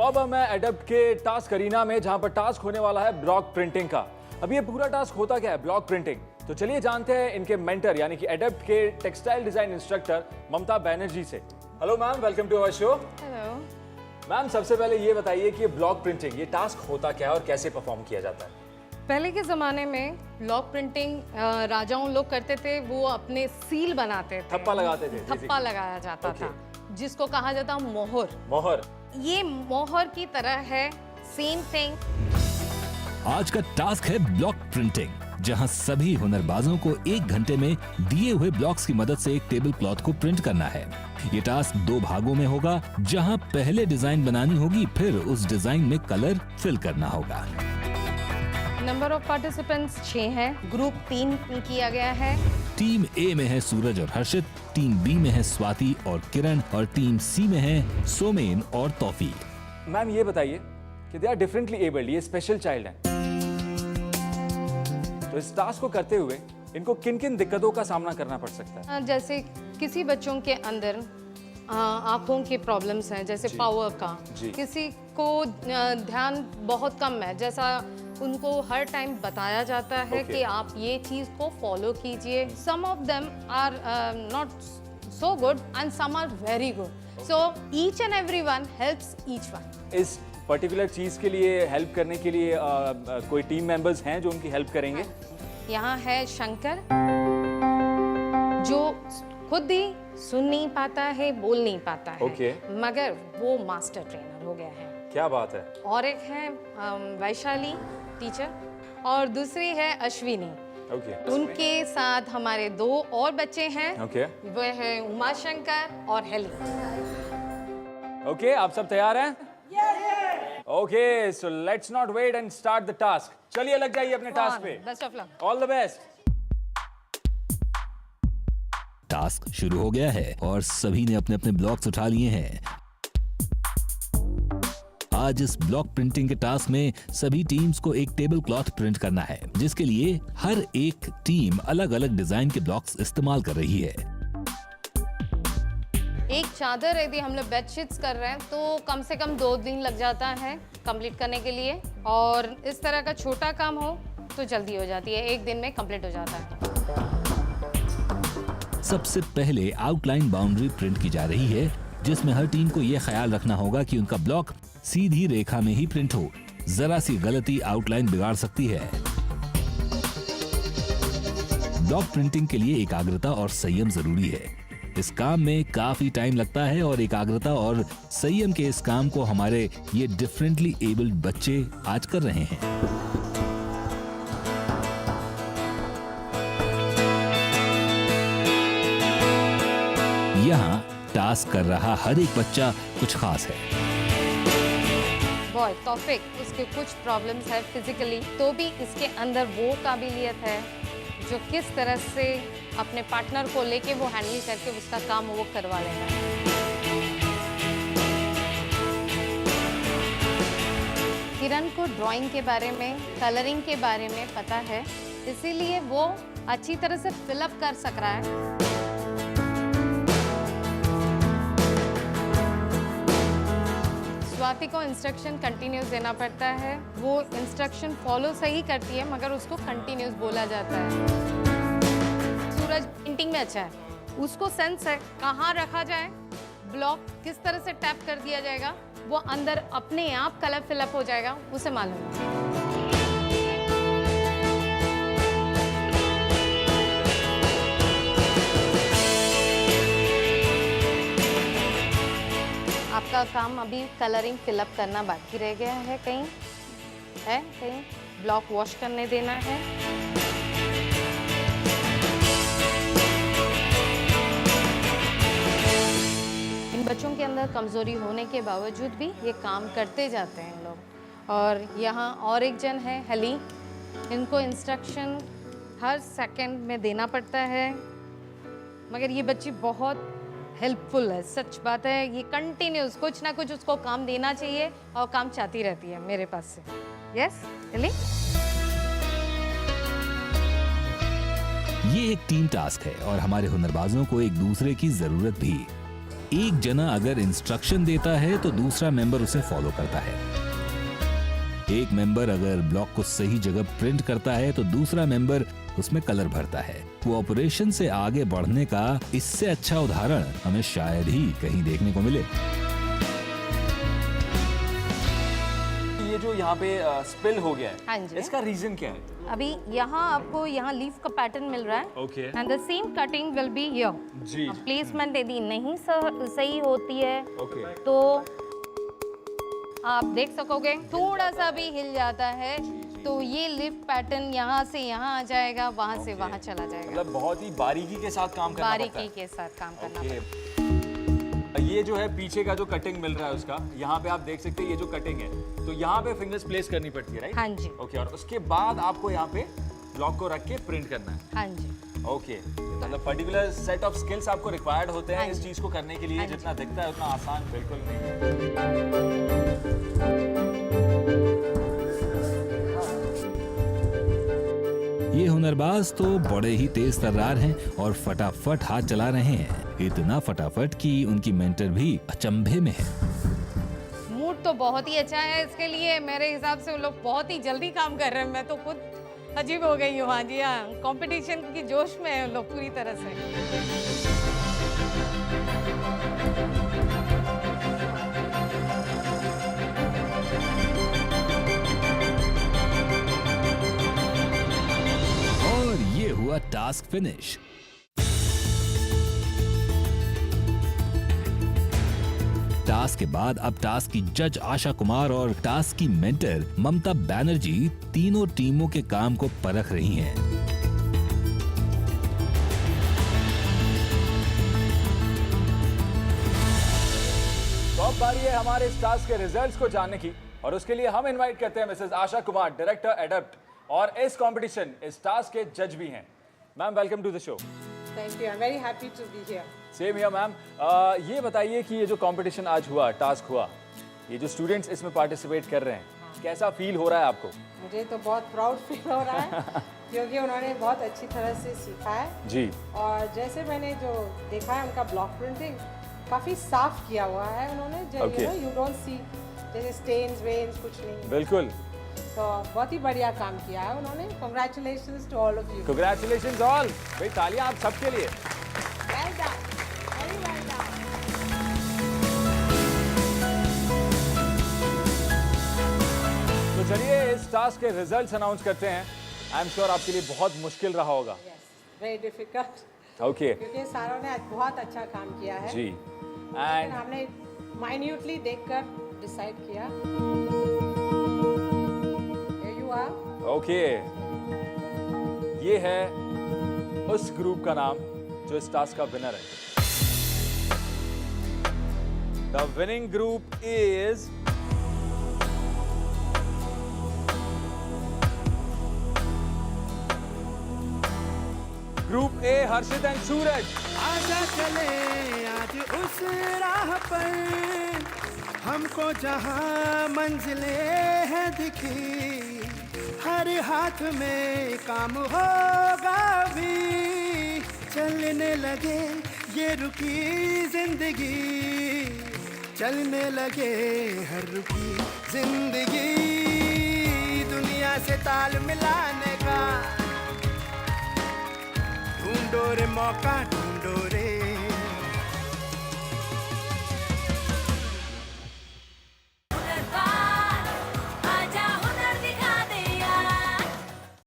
अब मैं एडप्ट के टास्क अरीना में, जहां पर टास्क होने वाला है ब्लॉक प्रिंटिंग का। अब ये पूरा टास्क होता क्या है, ब्लॉक प्रिंटिंग? तो चलिए जानते हैं इनके मेंटर यानी कि एडप्ट के textile design instructor Mamata Banerjee से। Hello ma'am, welcome to our show. Hello ma'am, सबसे पहले ये बताइए कि ये ब्लॉक प्रिंटिंग, ये टास्क होता क्या है और कैसे परफॉर्म किया जाता है? पहले के ज़माने में ब्लॉक प्रिंटिंग राजाओं लोग करते थे। वो अपने सील बनाते थे, थप्पा लगाते थे। थप्पा लगाया जाता था, जिसको कहा जाता मोहर। मोहर। ये मोहर की तरह है, सेम थिंग। आज का टास्क है ब्लॉक प्रिंटिंग, जहां सभी हुनरबाजों को 1 घंटे में दिए हुए ब्लॉक्स की मदद से एक टेबल क्लॉथ को प्रिंट करना है। ये टास्क 2 भागों में होगा, जहां पहले डिजाइन बनानी होगी, फिर उस डिजाइन में कलर फिल करना होगा। नंबर ऑफ पार्टिसिपेंट्स 6 हैं। ग्रुप 3 में किया गया है। टीम ए में है सूरज और हर्षित, टीम बी में है स्वाति और किरण, और टीम सी में है सोमेन और तौफीक। मैम ये बताइए कि दे आर डिफरेंटली एबल्ड, ये स्पेशल चाइल्ड हैं, तो इस टास्क को करते हुए इनको किन किन दिक्कतों का सामना करना पड़ सकता है? जैसे किसी बच्चों के अंदर आँखों के प्रॉब्लम्स हैं, जैसे पावर का। किसी को ध्यान बहुत कम है, जैसा उनको हर टाइम बताया जाता है कि आप ये चीज को फॉलो कीजिए। Some of them are not so good and some are very good, so each and everyone helps each one. इस पर्टिकुलर चीज के लिए हेल्प करने के लिए कोई टीम मेंबर्स हैं जो उनकी हेल्प करेंगे? यहाँ है शंकर, जो खुद ही सुन नहीं पाता है, बोल नहीं पाता है, मगर वो मास्टर ट्रेनर हो गया है। क्या बात है। और एक है वैशाली टीचर, और दूसरी है अश्विनी। उनके साथ हमारे 2 और बच्चे हैं। वह है उमाशंकर और हेली। आप सब तैयार हैं? Okay, so let's not wait and start the task. चलिए लग जाइए अपने टास्क पे। Best of luck. All the best. Task शुरू हो गया है और सभी ने अपने अपने ब्लॉक्स उठा लिए हैं। आज इस ब्लॉक प्रिंटिंग के टास्क में सभी टीम्स को एक टेबल क्लॉथ प्रिंट करना है, जिसके लिए हर एक टीम अलग अलग डिजाइन के ब्लॉक्स इस्तेमाल कर रही है। एक चादर यदि हम लोग बेडशीट्स कर रहे हैं तो कम से कम 2 दिन लग जाता है कंप्लीट करने के लिए, और इस तरह का छोटा काम हो तो जल्दी हो जाती है, 1 दिन में कंप्लीट हो जाता है। सबसे पहले आउटलाइन बाउंड्री प्रिंट की जा रही है, जिसमें हर टीम को यह ख्याल रखना होगा कि उनका ब्लॉक सीधी रेखा में ही प्रिंट हो। जरा सी गलती आउटलाइन बिगाड़ सकती है। ब्लॉक प्रिंटिंग के लिए एकाग्रता और संयम जरूरी है। इस काम में काफी टाइम लगता है और एकाग्रता और संयम के इस काम को हमारे ये डिफरेंटली एबल्ड बच्चे आज कर रहे हैं। यहाँ टास्क कर रहा हर एक बच्चा कुछ खास है। बॉय तौफीक, उसके कुछ प्रॉब्लम्स है फिजिकली, तो भी इसके अंदर वो काबिलियत है जो किस तरह से अपने पार्टनर को लेके वो हैंडल करके उसका काम वो करवा लेगा। किरण को ड्राइंग के बारे में, कलरिंग के बारे में पता है, इसीलिए वो अच्छी तरह से फिलअप कर सक रहा है। स्वाति को इंस्ट्रक्शन कंटिन्यूस देना पड़ता है। वो इंस्ट्रक्शन फॉलो सही करती है, मगर उसको कंटिन्यूस बोला जाता है। सूरज पेंटिंग में अच्छा है, उसको सेंस है कहाँ रखा जाए, ब्लॉक किस तरह से टैप कर दिया जाएगा, वो अंदर अपने आप कलर फिलअप हो जाएगा, उसे मालूम है। आपका काम अभी कलरिंग फिलअप करना बाकी रह गया है, कहीं ब्लॉक वॉश करने देना है। इन बच्चों के अंदर कमजोरी होने के बावजूद भी ये काम करते जाते हैं लोग। और यहाँ और एक जन है हली, इनको इंस्ट्रक्शन हर सेकंड में देना पड़ता है, मगर ये बच्ची बहुत हेल्पफुल है। सच बात है, ये कंटिन्यूस कुछ ना कुछ उसको काम देना चाहिए और काम चाहती रहती है मेरे पास से। यस हली। ये एक टीम टास्क है और हमारे हुनरबाजों को एक दूसरे की जरूरत भी। एक जना अगर इंस्ट्रक्शन देता है तो दूसरा मेंबर उसे फॉलो करता है। एक मेंबर अगर ब्लॉक को सही जगह प्रिंट करता है तो दूसरा मेंबर उसमें कलर भरता है। कोऑपरेशन से आगे बढ़ने का इससे अच्छा उदाहरण हमें शायद ही कहीं देखने को मिले। ये जो यहाँ पे स्पिल हो गया है, हाँ जी। इसका रीजन क्या है? अभी यहाँ आपको यहाँ लीफ का पैटर्न मिल रहा है okay. And the same cutting will be here. जी। प्लेसमेंट यदि नहीं सही होती है ओके। तो आप देख सकोगे थोड़ा सा भी हिल जाता है तो ये लिफ्ट पैटर्न यहाँ से यहाँ आ जाएगा, वहाँ से वहाँ चला जाएगा। मतलब बहुत ही बारीकी के साथ काम करना पड़ता है। बारीकी के साथ काम करना पड़ता है। ओके। ये जो है पीछे का जो कटिंग मिल रहा है उसका, यहाँ पे आप देख सकते हैं ये जो कटिंग है, तो यहाँ पे फिंगर्स प्लेस करनी पड़ती है, राइट? हाँ जी। ओके, और उसके बाद आपको यहाँ पे ब्लॉक को रख के प्रिंट करना है। हाँ जी। ओके, मतलब पर्टिकुलर सेट ऑफ स्किल्स आपको रिक्वायर्ड होते हैं हाँ इस जी। चीज को करने के लिए। हाँ जी। जितना दिखता है उतना आसान बिल्कुल नहीं है। ये हुनरबाज तो बड़े ही तेज तर्रार हैं और फटाफट हाथ चला रहे हैं, इतना फटाफट कि उनकी मेंटर भी अचंभे में है। मूड तो बहुत ही अच्छा है इसके लिए। मेरे हिसाब से वो लोग बहुत ही जल्दी काम कर रहे हैं। मैं तो खुद अजीब हो गई हूँ। हाँ जी, हाँ, कंपटीशन की जोश में है लोग पूरी तरह से। और ये हुआ टास्क फिनिश। टास्क के बाद अब टास्क की जज आशा कुमार और टास्क की मेंटर ममता बैनर्जी तीनों टीमों के काम को परख रही हैं। तो अब बारी है हमारे इस टास्क के रिजल्ट्स को जानने की, और उसके लिए हम इनवाइट करते हैं Mrs Asha Kumar, director Adapt, और इस कंपटीशन इस टास्क के जज भी हैं। Ma'am, welcome to the show. Thank you. I'm very happy to be here. Same here ma'am. ये बताइए कि ये जो कंपटीशन आज हुआ, टास्क हुआ, ये जो स्टूडेंट्स इसमें पार्टिसिपेट कर रहे हैं, कैसा फील हो रहा है आपको? मुझे तो बहुत प्राउड फील हो रहा है क्योंकि उन्होंने बहुत अच्छी तरह से सीखा है। जी। और जैसे मैंने जो देखा है उनका ब्लॉक प्रिंटिंग काफ़ी साफ किया हुआ है उन्होंने। Okay. यू डोंट सी जैसे स्टेन्स वेन्स कुछ नहीं। बिल्कुल। तो बहुत ही बढ़िया काम किया है उन्होंने। Congratulations to all of you. Congratulations all। भाई तालियां आप सबके लिए। Well done. Very well done. तो चलिए इस टास्क के रिजल्ट्स अनाउंस करते हैं। आई एम श्योर आपके लिए बहुत मुश्किल रहा होगा। Yes. Very difficult. ओके। क्योंकि सारों ने बहुत अच्छा काम किया है। जी। लेकिन एंड हमने माइन्यूटली देखकर डिसाइड किया। Here you are. ओके, ये है उस ग्रुप का नाम जो इस टास्क का विनर है। The winning group is group A, Harshit and Suraj. आजा चले आज उस राह पर, हमको जहां मंजिले हैं दिखी, हर हाथ में काम होगा भी, चलने लगे ये रुकी जिंदगी, चलने लगे हर रुकी जिंदगी, दुनिया से ताल मिलाने का ढूंढो रे मौका